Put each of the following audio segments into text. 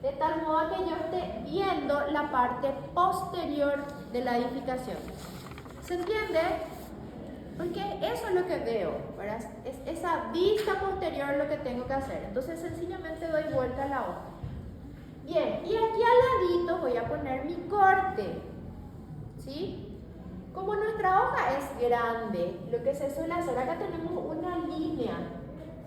de tal modo que yo esté viendo la parte posterior de la edificación. ¿Se entiende? Porque eso es lo que veo, ¿verdad? Es esa vista posterior lo que tengo que hacer. Entonces sencillamente doy vuelta a la hoja. Bien, y aquí al ladito voy a poner mi corte, ¿sí? Como nuestra hoja es grande, lo que se suele hacer, acá tenemos una línea,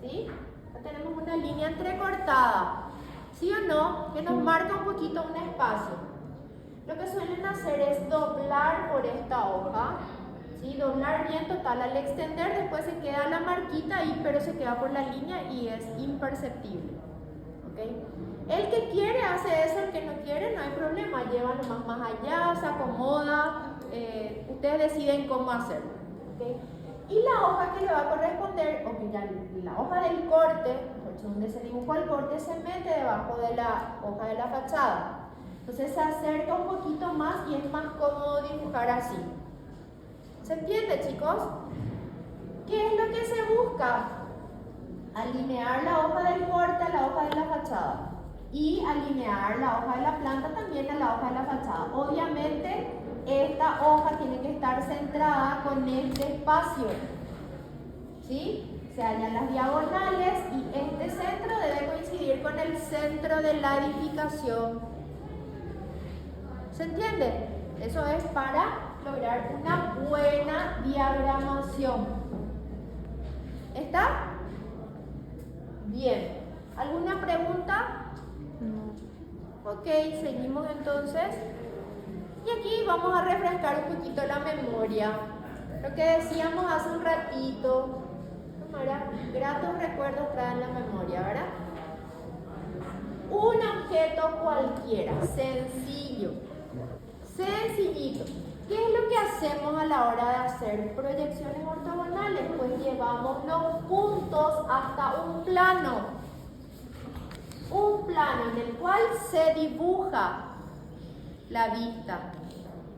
¿sí? Acá tenemos una línea entrecortada, ¿sí o no? Que nos marca un poquito un espacio. Lo que suelen hacer es doblar por esta hoja, ¿sí? Doblar bien total al extender, después se queda la marquita ahí, pero se queda por la línea y es imperceptible, ¿ok? El que quiere hace eso, el que no quiere no hay problema, lleva nomás más allá, se acomoda, ustedes deciden cómo hacerlo, ¿okay? Y la hoja que le va a corresponder, o que ya la hoja del corte, donde se dibujó el corte, se mete debajo de la hoja de la fachada. Entonces se acerca un poquito más y es más cómodo dibujar así. ¿Se entiende, chicos? ¿Qué es lo que se busca? Alinear la hoja del corte a la hoja de la fachada. Y alinear la hoja de la planta también a la hoja de la fachada. Obviamente, esta hoja tiene que estar centrada con este espacio, ¿sí? Se hallan las diagonales y este centro debe coincidir con el centro de la edificación. ¿Se entiende? Eso es para lograr una buena diagramación. ¿Está? Bien. ¿Alguna pregunta? Ok, seguimos entonces. Y aquí vamos a refrescar un poquito la memoria. Lo que decíamos hace un ratito. ¿Cómo era? Gratos recuerdos traen la memoria, ¿verdad? Un objeto cualquiera, sencillo, sencillito. ¿Qué es lo que hacemos a la hora de hacer proyecciones ortogonales? Pues llevamos los puntos hasta un plano. Un plano en el cual se dibuja la vista.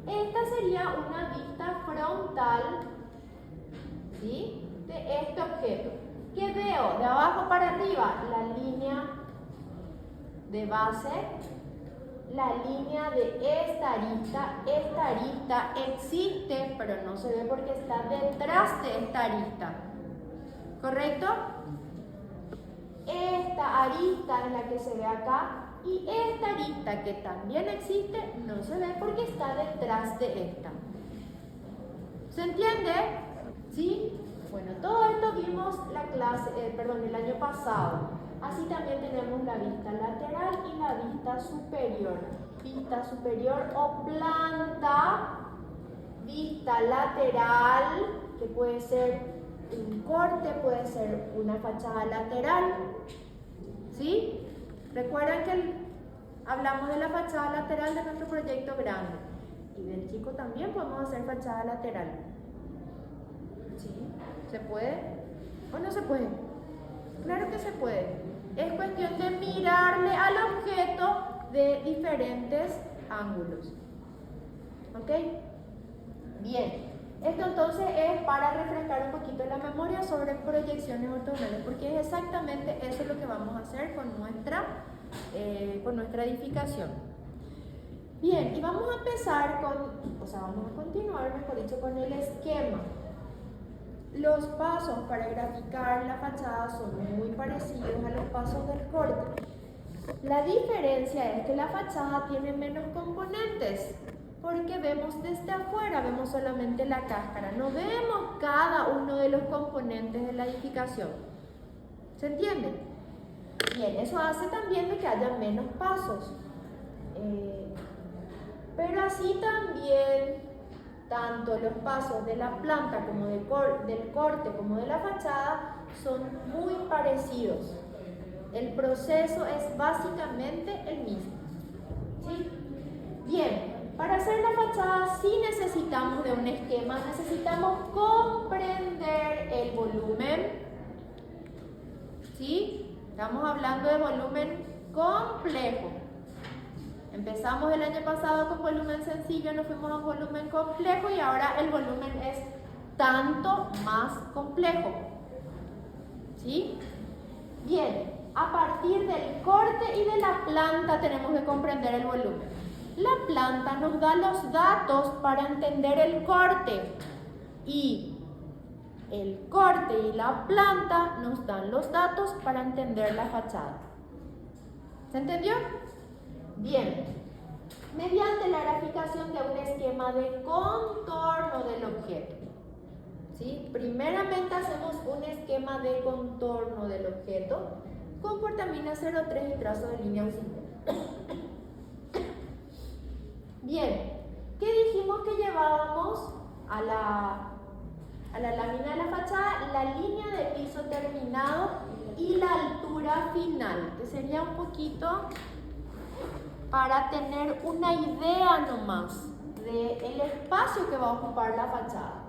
Esta sería una vista frontal, ¿sí? De este objeto. ¿Qué veo? De abajo para arriba, la línea de base, la línea de esta arista existe, pero no se ve porque está detrás de esta arista. ¿Correcto? Esta arista es la que se ve acá y esta arista que también existe no se ve porque está detrás de esta. ¿Se entiende? ¿Sí? Bueno, todo esto vimos el año pasado. Así también tenemos la vista lateral y la vista superior. Vista superior o planta, vista lateral, que puede ser un corte, puede ser una fachada lateral. ¿Sí? Recuerden que hablamos de la fachada lateral de nuestro proyecto grande. Y del chico también podemos hacer fachada lateral. ¿Sí? ¿Se puede? ¿O no se puede? Claro que se puede. Es cuestión de mirarle al objeto de diferentes ángulos. ¿Ok? Bien. Esto entonces es para refrescar un poquito la memoria sobre proyecciones ortogonales, porque es exactamente eso lo que vamos a hacer con nuestra edificación. Bien, y vamos a empezar vamos a continuar, mejor dicho, con el esquema. Los pasos para graficar la fachada son muy parecidos a los pasos del corte. La diferencia es que la fachada tiene menos componentes, porque vemos desde afuera, vemos solamente la cáscara, no vemos cada uno de los componentes de la edificación. ¿Se entiende? Bien, eso hace también de que haya menos pasos. Pero así también, tanto los pasos de la planta como del corte como de la fachada son muy parecidos. El proceso es básicamente el mismo. ¿Sí? Bien. Para hacer la fachada sí necesitamos de un esquema, necesitamos comprender el volumen, ¿sí? Estamos hablando de volumen complejo. Empezamos el año pasado con volumen sencillo, nos fuimos a un volumen complejo y ahora el volumen es tanto más complejo, ¿sí? Bien, A partir del corte y de la planta tenemos que comprender el volumen. La planta nos da los datos para entender el corte y el corte y la planta nos dan los datos para entender la fachada. ¿Se entendió? Bien. Mediante la graficación de un esquema de contorno del objeto. ¿Sí? Primeramente hacemos un esquema de contorno del objeto con portamina 03 y trazo de línea U5. Bien, ¿qué dijimos que llevábamos a la lámina de la fachada? La línea de piso terminado y la altura final, que sería un poquito para tener una idea nomás del espacio que va a ocupar la fachada.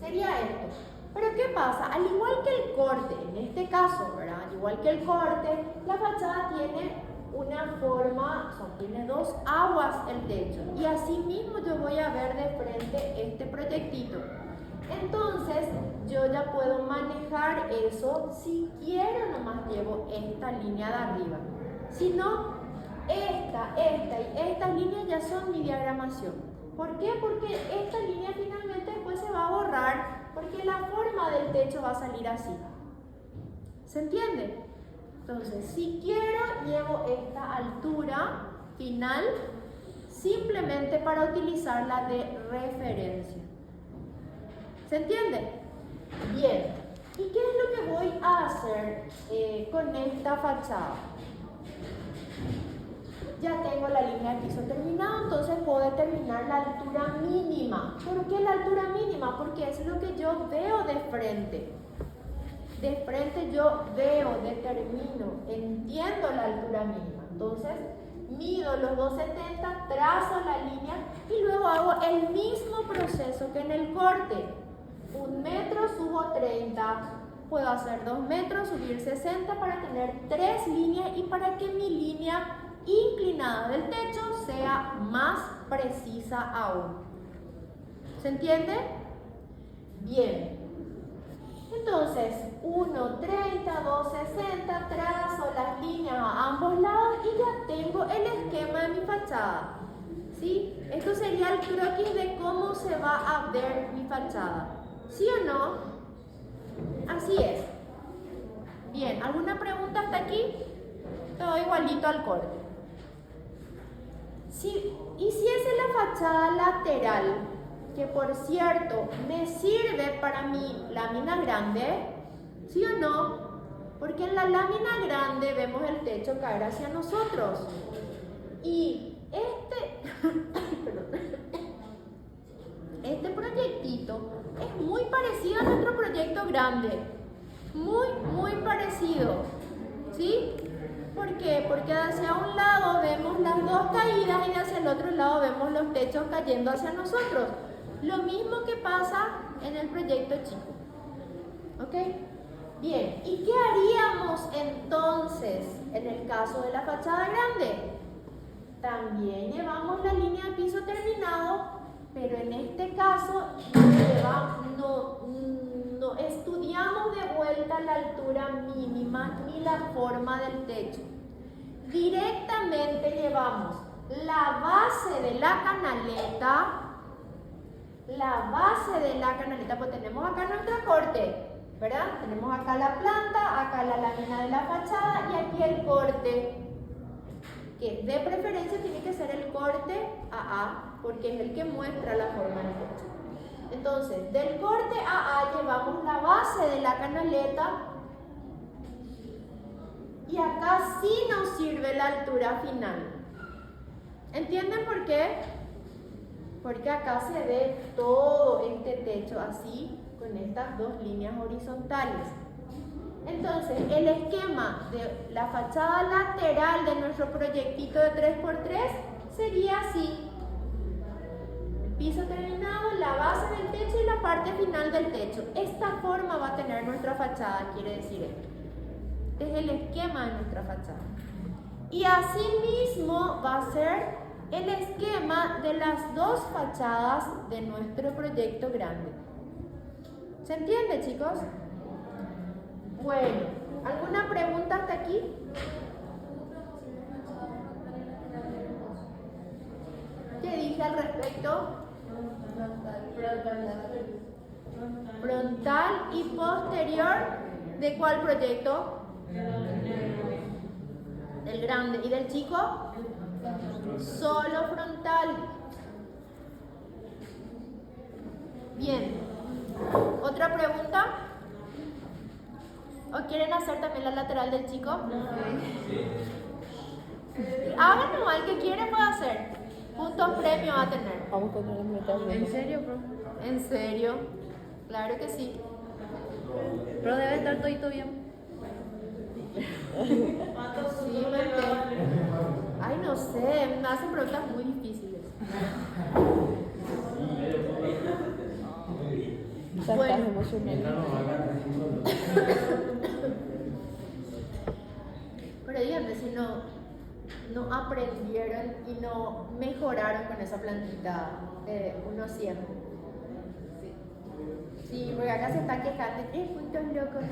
Sería esto. Pero ¿qué pasa? Al igual que el corte, en este caso, ¿verdad? Al igual que el corte, la fachada tiene una forma, tiene dos aguas el techo. Y así mismo yo voy a ver de frente este proyectito. Entonces, yo ya puedo manejar eso. Si quiero, nomás llevo esta línea de arriba. Si no, esta y estas líneas ya son mi diagramación. ¿Por qué? Porque esta línea finalmente después se va a borrar porque la forma del techo va a salir así. ¿Se entiende? Entonces, si quiero, llevo esta altura final simplemente para utilizarla de referencia. ¿Se entiende? Bien. ¿Y qué es lo que voy a hacer con esta fachada? Ya tengo la línea de piso terminada, entonces puedo determinar la altura mínima. ¿Por qué la altura mínima? Porque es lo que yo veo de frente. De frente yo veo, determino, entiendo la altura mínima. Entonces, mido los 2,70, trazo la línea y luego hago el mismo proceso que en el corte. 1 metro, subo 30. Puedo hacer 2 metros, subir 60 para tener 3 líneas y para que mi línea inclinada del techo sea más precisa aún. ¿Se entiende? Bien. Entonces, 1,30, 2,60, trazo las líneas a ambos lados y ya tengo el esquema de mi fachada. ¿Sí? Esto sería el croquis de cómo se va a ver mi fachada. ¿Sí o no? Así es. Bien, ¿alguna pregunta hasta aquí? Todo igualito al corte. Y si es la fachada lateral, que por cierto me sirve para mi lámina grande, ¿sí o no? Porque en la lámina grande vemos el techo caer hacia nosotros. Y este proyectito es muy parecido a nuestro proyecto grande. Muy parecido. ¿Sí? ¿Por qué? Porque hacia un lado vemos las dos caídas y hacia el otro lado vemos los techos cayendo hacia nosotros. Lo mismo que pasa en el proyecto chico. ¿Ok? Bien, ¿y qué haríamos entonces en el caso de la fachada grande? También llevamos la línea de piso terminado, pero en este caso no estudiamos de vuelta la altura mínima ni la forma del techo. Directamente llevamos la base de la canaleta, pues tenemos acá nuestro corte, ¿verdad? Tenemos acá la planta, acá la lámina de la fachada y aquí el corte, que de preferencia tiene que ser el corte AA, porque es el que muestra la forma del techo. Entonces, del corte AA llevamos la base de la canaleta y acá sí nos sirve la altura final. ¿Entienden por qué? Porque acá se ve todo este techo así, con estas dos líneas horizontales. Entonces, el esquema de la fachada lateral de nuestro proyectito de 3x3 sería así. Piso terminado, la base del techo y la parte final del techo. Esta forma va a tener nuestra fachada, quiere decir esto. Este es el esquema de nuestra fachada. Y así mismo va a ser el esquema de las dos fachadas de nuestro proyecto grande. ¿Se entiende, chicos? Bueno, ¿Alguna pregunta hasta aquí? ¿Qué dije al respecto? Frontal y posterior. ¿De cuál proyecto? Del grande. ¿Y del chico? Solo frontal. Bien. ¿Otra pregunta? ¿O quieren hacer también la lateral del chico? Hagan igual, que quiere puede hacer. Puntos premio va a tener. Vamos con las metas. ¿En serio, bro? ¿En serio? Claro que sí. Pero debe estar todito bien. Sí, mente. Ay, no sé, me hacen preguntas muy difíciles. Chantaje emocional. Pero díganme si no aprendieron y no mejoraron con esa plantita de 1-100. Sí, porque acá se está quejando. Puntos locos.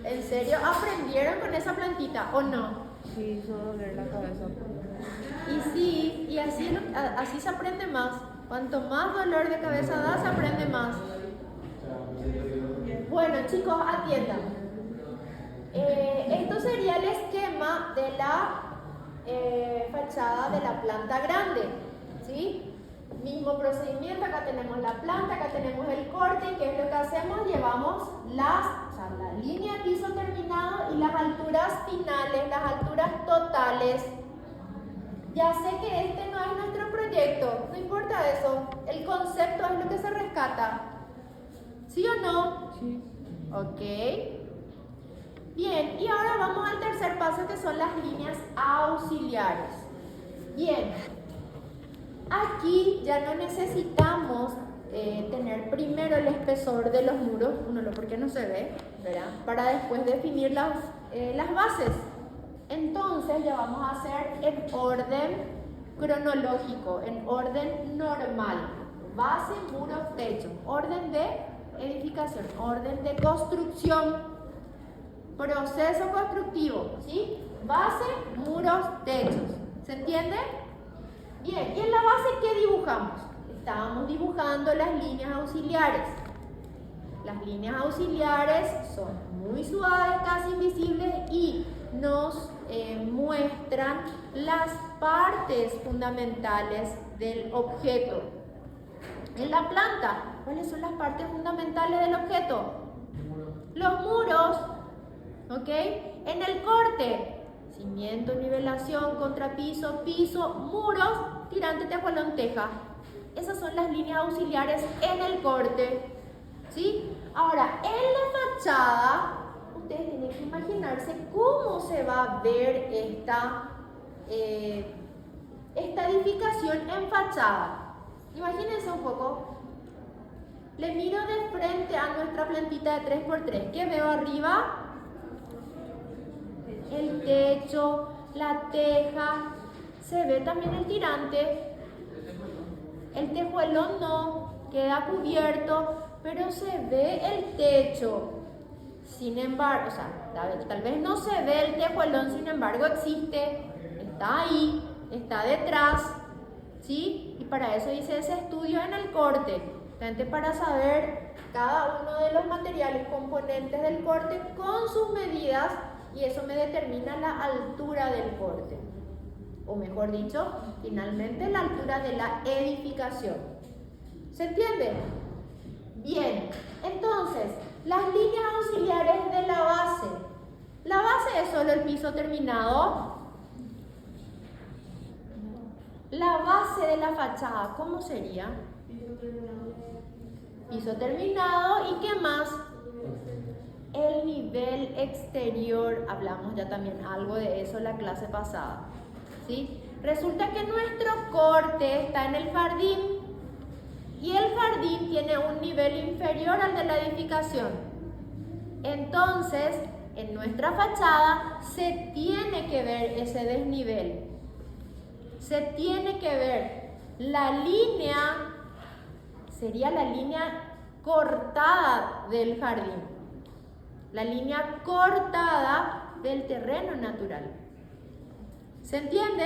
¿En serio aprendieron con esa plantita o no? Sí, hizo doler la cabeza. Y sí, y así se aprende más. Cuanto más dolor de cabeza da, se aprende más. Bueno, chicos, atiendan. Esto sería el esquema de la fachada de la planta grande, ¿sí? Mismo procedimiento, acá tenemos la planta, acá tenemos el corte, y ¿qué es lo que hacemos? Llevamos la línea de piso terminado y las alturas finales, las alturas totales. Ya sé que este no es nuestro proyecto, no importa eso, el concepto es lo que se rescata. ¿Sí o no? Sí. Ok. Bien, y ahora vamos al tercer paso, que son las líneas auxiliares. Bien, aquí ya no necesitamos tener primero el espesor de los muros, porque no se ve, ¿verdad? Para después definir las bases. Entonces ya vamos a hacer en orden cronológico, en orden normal. Base, muros, techo. Orden de edificación, orden de construcción. Proceso constructivo, ¿sí? Base, muros, techos. ¿Se entiende? Bien, ¿y en la base qué dibujamos? Estábamos dibujando las líneas auxiliares. Las líneas auxiliares son muy suaves, casi invisibles, y nos muestran las partes fundamentales del objeto. En la planta, ¿cuáles son las partes fundamentales del objeto? Los muros, ¿ok? En el corte, cimiento, nivelación, contrapiso, piso, muros, tirante, tejuelón, teja. Esas son las líneas auxiliares en el corte, ¿sí? Ahora, en la fachada, ustedes tienen que imaginarse cómo se va a ver esta edificación en fachada. Imagínense un poco. Le miro de frente a nuestra plantita de 3x3. ¿Qué veo arriba? El techo, la teja. Se ve también el tirante. El tejuelón no, queda cubierto, pero se ve el techo. Sin embargo, tal vez no se ve el tejuelón, sin embargo existe, está ahí, está detrás, ¿sí? Y para eso hice ese estudio en el corte, para saber cada uno de los materiales componentes del corte con sus medidas, y eso me determina la altura del corte, o mejor dicho, finalmente la altura de la edificación. ¿Se entiende? Bien, entonces, las líneas auxiliares de la base. La base es solo el piso terminado. La base de la fachada, ¿cómo sería? Piso terminado. ¿Y qué más? El nivel exterior. Hablamos ya también algo de eso en la clase pasada, ¿sí? Resulta que nuestro corte está en el jardín, y el jardín tiene un nivel inferior al de la edificación. Entonces, en nuestra fachada se tiene que ver ese desnivel. Se tiene que ver la línea, sería la línea cortada del jardín. la línea cortada del terreno natural. ¿Se entiende?